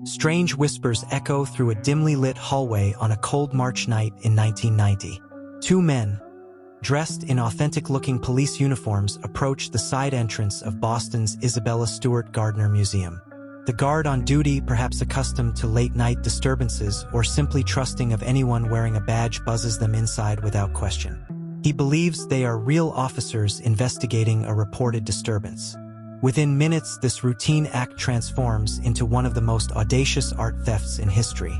Strange whispers echo through a dimly lit hallway on a cold March night in 1990. Two men, dressed in authentic-looking police uniforms, approach the side entrance of Boston's Isabella Stewart Gardner Museum. The guard on duty, perhaps accustomed to late-night disturbances or simply trusting of anyone wearing a badge, buzzes them inside without question. He believes they are real officers investigating a reported disturbance. Within minutes, this routine act transforms into one of the most audacious art thefts in history.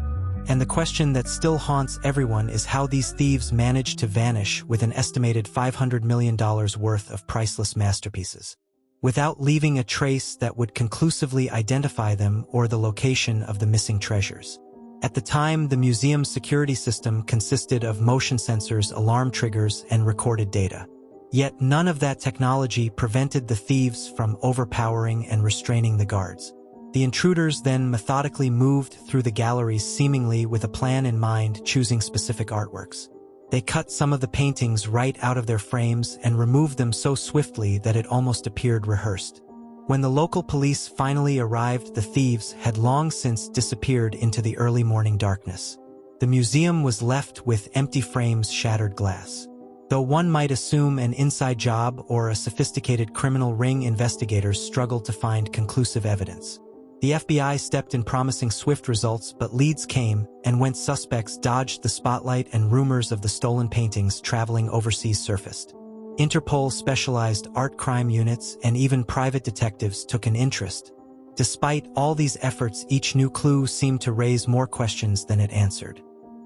And the question that still haunts everyone is how these thieves managed to vanish with an estimated $500 million worth of priceless masterpieces, without leaving a trace that would conclusively identify them or the location of the missing treasures. At the time, the museum's security system consisted of motion sensors, alarm triggers, and recorded data. Yet none of that technology prevented the thieves from overpowering and restraining the guards. The intruders then methodically moved through the galleries, seemingly with a plan in mind, choosing specific artworks. They cut some of the paintings right out of their frames and removed them so swiftly that it almost appeared rehearsed. When the local police finally arrived, the thieves had long since disappeared into the early morning darkness. The museum was left with empty frames, shattered glass. Though one might assume an inside job or a sophisticated criminal ring, investigators struggled to find conclusive evidence. The FBI stepped in, promising swift results, but leads came and went. Suspects dodged the spotlight, and rumors of the stolen paintings traveling overseas surfaced. Interpol's specialized art crime units and even private detectives took an interest. Despite all these efforts, each new clue seemed to raise more questions than it answered.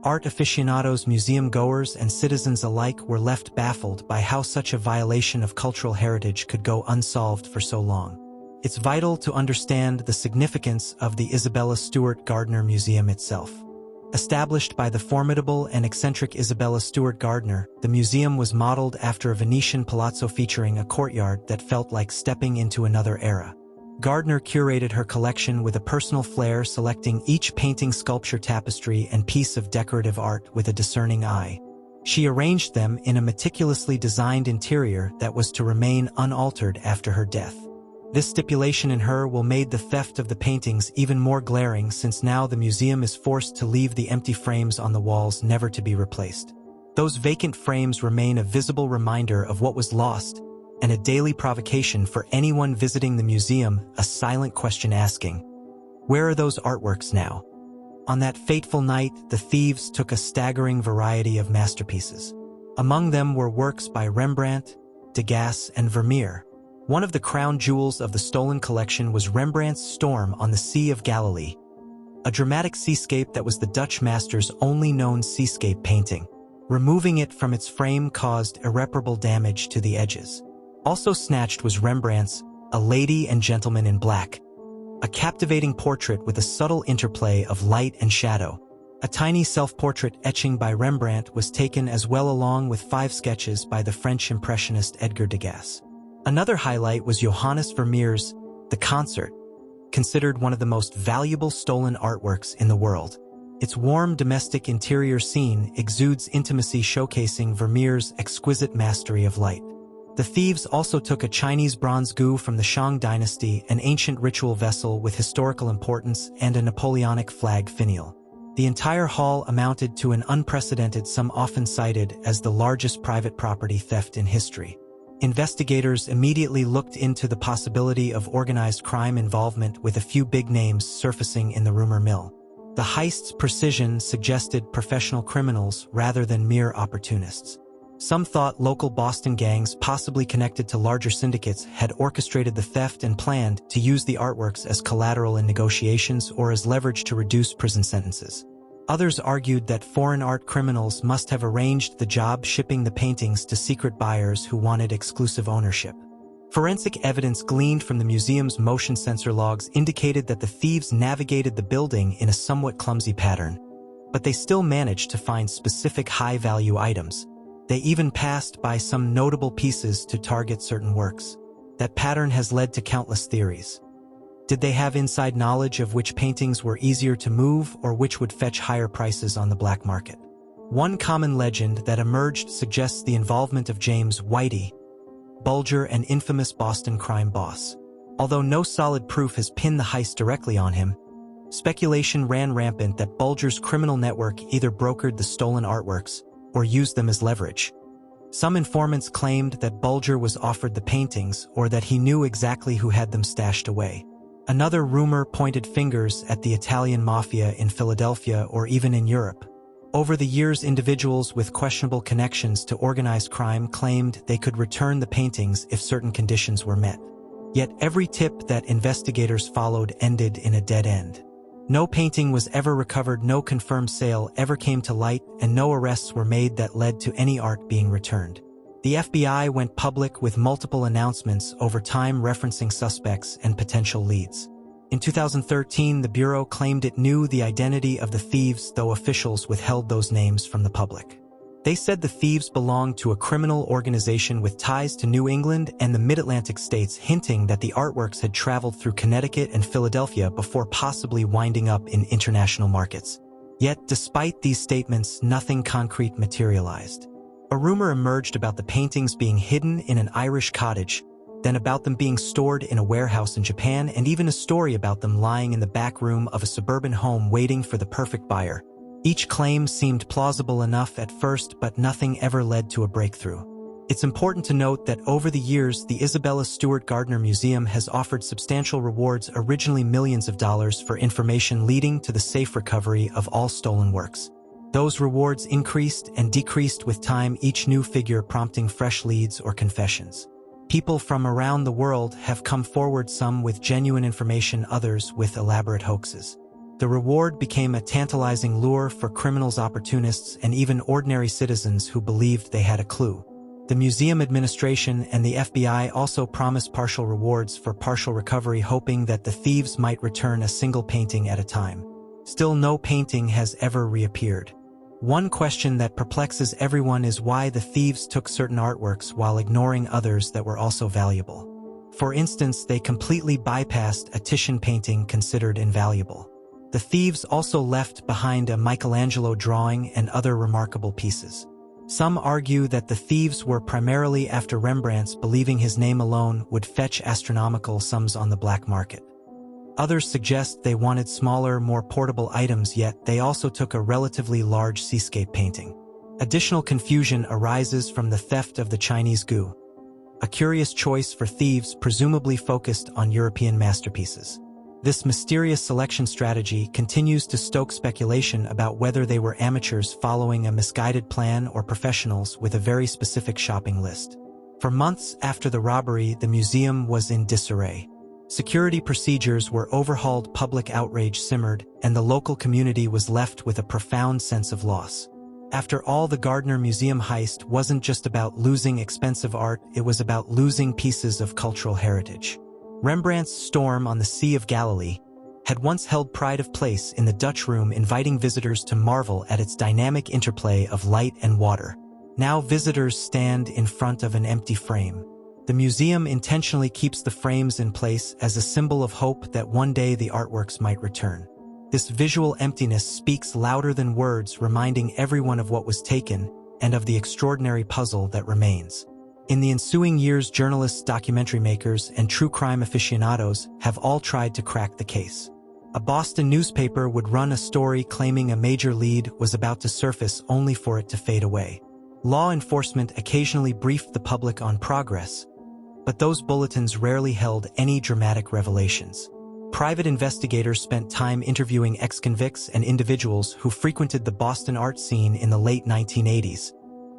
Art aficionados, museum goers, and citizens alike were left baffled by how such a violation of cultural heritage could go unsolved for so long. It's vital to understand the significance of the Isabella Stewart Gardner Museum itself. Established by the formidable and eccentric Isabella Stewart Gardner, the museum was modeled after a Venetian palazzo featuring a courtyard that felt like stepping into another era. Gardner curated her collection with a personal flair, selecting each painting, sculpture, tapestry, and piece of decorative art with a discerning eye. She arranged them in a meticulously designed interior that was to remain unaltered after her death. This stipulation in her will made the theft of the paintings even more glaring, since now the museum is forced to leave the empty frames on the walls, never to be replaced. Those vacant frames remain a visible reminder of what was lost, and a daily provocation for anyone visiting the museum, a silent question asking, where are those artworks now? On that fateful night, the thieves took a staggering variety of masterpieces. Among them were works by Rembrandt, Degas, and Vermeer. One of the crown jewels of the stolen collection was Rembrandt's Storm on the Sea of Galilee, a dramatic seascape that was the Dutch master's only known seascape painting. Removing it from its frame caused irreparable damage to the edges. Also snatched was Rembrandt's A Lady and Gentleman in Black, a captivating portrait with a subtle interplay of light and shadow. A tiny self-portrait etching by Rembrandt was taken as well, along with 5 sketches by the French impressionist Edgar Degas. Another highlight was Johannes Vermeer's The Concert, considered one of the most valuable stolen artworks in the world. Its warm domestic interior scene exudes intimacy, showcasing Vermeer's exquisite mastery of light. The thieves also took a Chinese bronze gu from the Shang dynasty, an ancient ritual vessel with historical importance, and a Napoleonic flag finial. The entire haul amounted to an unprecedented sum, often cited as the largest private property theft in history. Investigators immediately looked into the possibility of organized crime involvement, with a few big names surfacing in the rumor mill. The heist's precision suggested professional criminals rather than mere opportunists. Some thought local Boston gangs, possibly connected to larger syndicates, had orchestrated the theft and planned to use the artworks as collateral in negotiations or as leverage to reduce prison sentences. Others argued that foreign art criminals must have arranged the job, shipping the paintings to secret buyers who wanted exclusive ownership. Forensic evidence gleaned from the museum's motion sensor logs indicated that the thieves navigated the building in a somewhat clumsy pattern, but they still managed to find specific high-value items. They even passed by some notable pieces to target certain works. That pattern has led to countless theories. Did they have inside knowledge of which paintings were easier to move or which would fetch higher prices on the black market? One common legend that emerged suggests the involvement of James Whitey Bulger, an infamous Boston crime boss. Although no solid proof has pinned the heist directly on him, Speculation ran rampant that Bulger's criminal network either brokered the stolen artworks or used them as leverage. Some informants claimed that Bulger was offered the paintings or that he knew exactly who had them stashed away. Another rumor pointed fingers at the Italian mafia in Philadelphia or even in Europe. Over the years, individuals with questionable connections to organized crime claimed they could return the paintings if certain conditions were met. Yet every tip that investigators followed ended in a dead end. No painting was ever recovered, no confirmed sale ever came to light, and no arrests were made that led to any art being returned. The FBI went public with multiple announcements over time referencing suspects and potential leads. In 2013, the Bureau claimed it knew the identity of the thieves, though officials withheld those names from the public. They said the thieves belonged to a criminal organization with ties to New England and the Mid-Atlantic states, hinting that the artworks had traveled through Connecticut and Philadelphia before possibly winding up in international markets. Yet, despite these statements, nothing concrete materialized. A rumor emerged about the paintings being hidden in an Irish cottage, then about them being stored in a warehouse in Japan, and even a story about them lying in the back room of a suburban home waiting for the perfect buyer. Each claim seemed plausible enough at first, but nothing ever led to a breakthrough. It's important to note that over the years, the Isabella Stewart Gardner Museum has offered substantial rewards, originally millions of dollars, for information leading to the safe recovery of all stolen works. Those rewards increased and decreased with time, each new figure prompting fresh leads or confessions. People from around the world have come forward, some with genuine information, others with elaborate hoaxes. The reward became a tantalizing lure for criminals, opportunists, and even ordinary citizens who believed they had a clue. The museum administration and the FBI also promised partial rewards for partial recovery, hoping that the thieves might return a single painting at a time. Still, no painting has ever reappeared. One question that perplexes everyone is why the thieves took certain artworks while ignoring others that were also valuable. For instance, they completely bypassed a Titian painting considered invaluable. The thieves also left behind a Michelangelo drawing and other remarkable pieces. Some argue that the thieves were primarily after Rembrandt's, believing his name alone would fetch astronomical sums on the black market. Others suggest they wanted smaller, more portable items, yet they also took a relatively large seascape painting. Additional confusion arises from the theft of the Chinese Gu, a curious choice for thieves presumably focused on European masterpieces. This mysterious selection strategy continues to stoke speculation about whether they were amateurs following a misguided plan or professionals with a very specific shopping list. For months after the robbery, the museum was in disarray. Security procedures were overhauled, public outrage simmered, and the local community was left with a profound sense of loss. After all, the Gardner Museum heist wasn't just about losing expensive art, it was about losing pieces of cultural heritage. Rembrandt's Storm on the Sea of Galilee had once held pride of place in the Dutch Room, inviting visitors to marvel at its dynamic interplay of light and water. Now visitors stand in front of an empty frame. The museum intentionally keeps the frames in place as a symbol of hope that one day the artworks might return. This visual emptiness speaks louder than words, reminding everyone of what was taken and of the extraordinary puzzle that remains. In the ensuing years, journalists, documentary makers, and true crime aficionados have all tried to crack the case. A Boston newspaper would run a story claiming a major lead was about to surface, only for it to fade away. Law enforcement occasionally briefed the public on progress, but those bulletins rarely held any dramatic revelations. Private investigators spent time interviewing ex-convicts and individuals who frequented the Boston art scene in the late 1980s,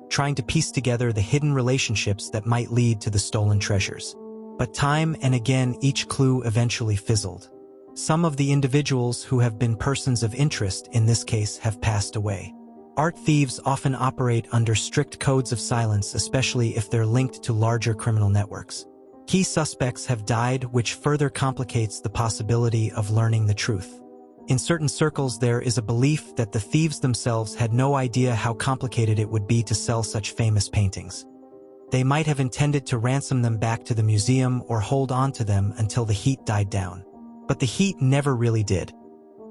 trying to piece together the hidden relationships that might lead to the stolen treasures. But time and again, each clue eventually fizzled. Some of the individuals who have been persons of interest in this case have passed away. Art thieves often operate under strict codes of silence, especially if they're linked to larger criminal networks. Key suspects have died, which further complicates the possibility of learning the truth. In certain circles, there is a belief that the thieves themselves had no idea how complicated it would be to sell such famous paintings. They might have intended to ransom them back to the museum or hold on to them until the heat died down. But the heat never really did.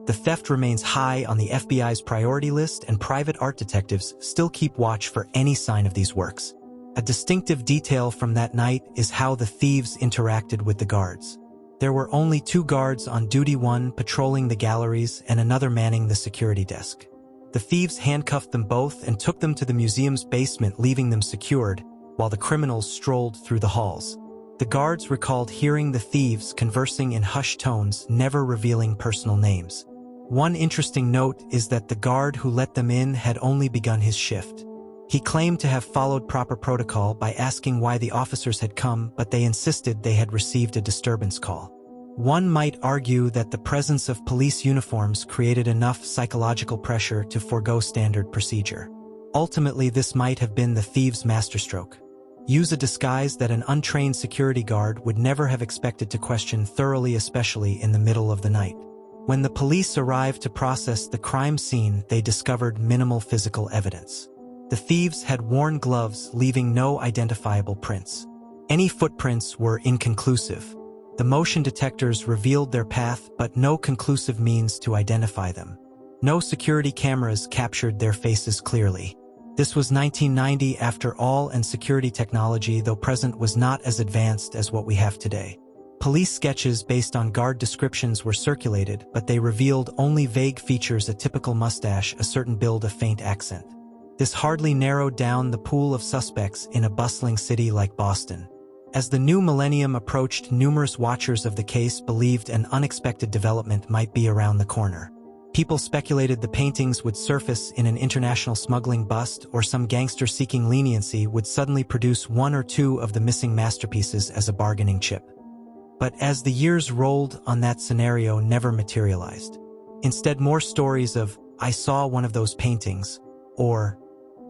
The theft remains high on the FBI's priority list, and private art detectives still keep watch for any sign of these works. A distinctive detail from that night is how the thieves interacted with the guards. There were only 2 guards on duty, one patrolling the galleries and another manning the security desk. The thieves handcuffed them both and took them to the museum's basement, leaving them secured, while the criminals strolled through the halls. The guards recalled hearing the thieves conversing in hushed tones, never revealing personal names. One interesting note is that the guard who let them in had only begun his shift. He claimed to have followed proper protocol by asking why the officers had come, but they insisted they had received a disturbance call. One might argue that the presence of police uniforms created enough psychological pressure to forego standard procedure. Ultimately, this might have been the thieves' masterstroke. Use a disguise that an untrained security guard would never have expected to question thoroughly, especially in the middle of the night. When the police arrived to process the crime scene, they discovered minimal physical evidence. The thieves had worn gloves, leaving no identifiable prints. Any footprints were inconclusive. The motion detectors revealed their path, but no conclusive means to identify them. No security cameras captured their faces clearly. This was 1990 after all, and security technology, though present, was not as advanced as what we have today. Police sketches based on guard descriptions were circulated, but they revealed only vague features: a typical mustache, a certain build, a faint accent. This hardly narrowed down the pool of suspects in a bustling city like Boston. As the new millennium approached, numerous watchers of the case believed an unexpected development might be around the corner. People speculated the paintings would surface in an international smuggling bust, or some gangster seeking leniency would suddenly produce 1 or 2 of the missing masterpieces as a bargaining chip. But as the years rolled on, that scenario never materialized. Instead, more stories of "I saw one of those paintings" or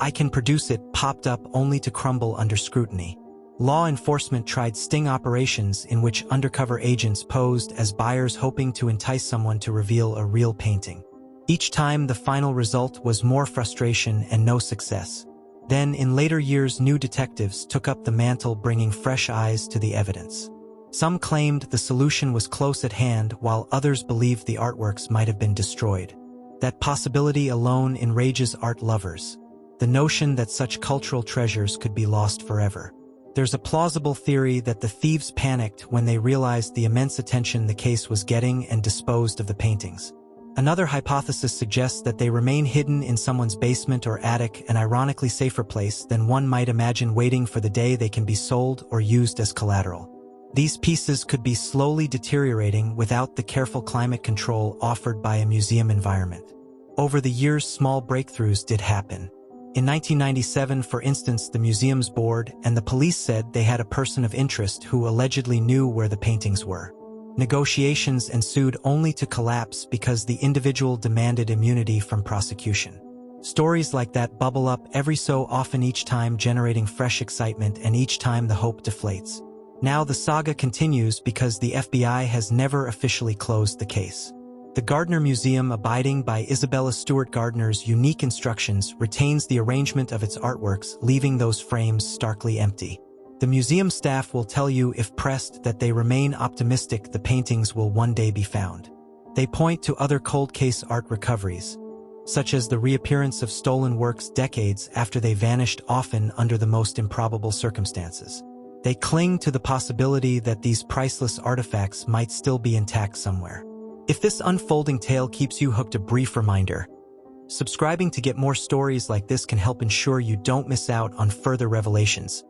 "I can produce it" popped up, only to crumble under scrutiny. Law enforcement tried sting operations in which undercover agents posed as buyers, hoping to entice someone to reveal a real painting. Each time, the final result was more frustration and no success. Then, in later years, new detectives took up the mantle, bringing fresh eyes to the evidence. Some claimed the solution was close at hand, while others believed the artworks might have been destroyed. That possibility alone enrages art lovers: the notion that such cultural treasures could be lost forever. There's a plausible theory that the thieves panicked when they realized the immense attention the case was getting and disposed of the paintings. Another hypothesis suggests that they remain hidden in someone's basement or attic, an ironically safer place than one might imagine, waiting for the day they can be sold or used as collateral. These pieces could be slowly deteriorating without the careful climate control offered by a museum environment. Over the years, small breakthroughs did happen. In 1997, for instance, the museum's board and the police said they had a person of interest who allegedly knew where the paintings were. Negotiations ensued, only to collapse because the individual demanded immunity from prosecution. Stories like that bubble up every so often, each time generating fresh excitement, and each time the hope deflates. Now the saga continues because the FBI has never officially closed the case. The Gardner Museum, abiding by Isabella Stewart Gardner's unique instructions, retains the arrangement of its artworks, leaving those frames starkly empty. The museum staff will tell you, if pressed, that they remain optimistic the paintings will one day be found. They point to other cold case art recoveries, such as the reappearance of stolen works decades after they vanished, often under the most improbable circumstances. They cling to the possibility that these priceless artifacts might still be intact somewhere. If this unfolding tale keeps you hooked, a brief reminder: subscribing to get more stories like this can help ensure you don't miss out on further revelations.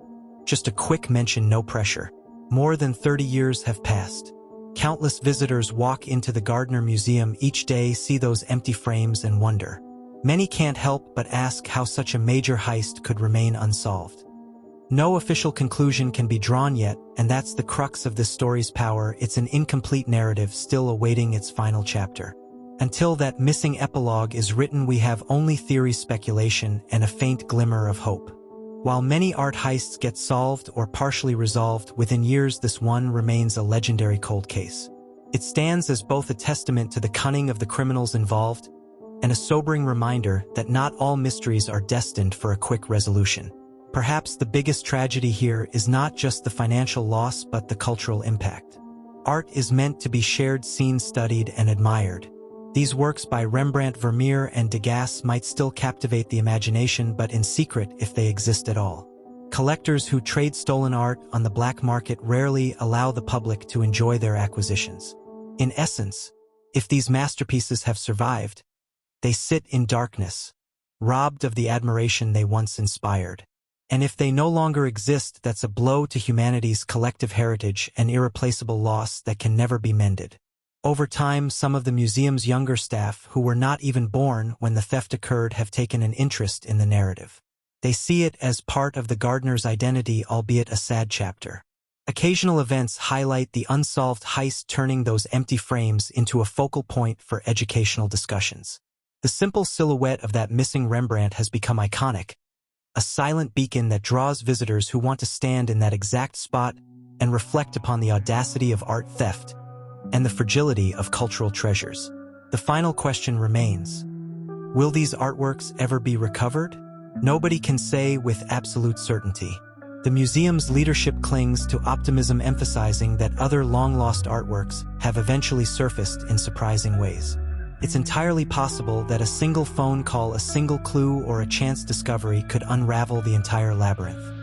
Just a quick mention, no pressure. More than 30 years have passed. Countless visitors walk into the Gardner Museum each day, see those empty frames, and wonder. Many can't help but ask how such a major heist could remain unsolved. No official conclusion can be drawn yet, and that's the crux of this story's power. It's an incomplete narrative still awaiting its final chapter. Until that missing epilogue is written, we have only theory, speculation, and a faint glimmer of hope. While many art heists get solved or partially resolved within years, this one remains a legendary cold case. It stands as both a testament to the cunning of the criminals involved and a sobering reminder that not all mysteries are destined for a quick resolution. Perhaps the biggest tragedy here is not just the financial loss, but the cultural impact. Art is meant to be shared, seen, studied, and admired. These works by Rembrandt, Vermeer, and Degas might still captivate the imagination, but in secret, if they exist at all. Collectors who trade stolen art on the black market rarely allow the public to enjoy their acquisitions. In essence, if these masterpieces have survived, they sit in darkness, robbed of the admiration they once inspired. And if they no longer exist, that's a blow to humanity's collective heritage, an irreplaceable loss that can never be mended. Over time, some of the museum's younger staff, who were not even born when the theft occurred, have taken an interest in the narrative. They see it as part of the Gardner's identity, albeit a sad chapter. Occasional events highlight the unsolved heist, turning those empty frames into a focal point for educational discussions. The simple silhouette of that missing Rembrandt has become iconic, a silent beacon that draws visitors who want to stand in that exact spot and reflect upon the audacity of art theft and the fragility of cultural treasures. The final question remains: will these artworks ever be recovered? Nobody can say with absolute certainty. The museum's leadership clings to optimism, emphasizing that other long-lost artworks have eventually surfaced in surprising ways. It's entirely possible that a single phone call, a single clue, or a chance discovery could unravel the entire labyrinth.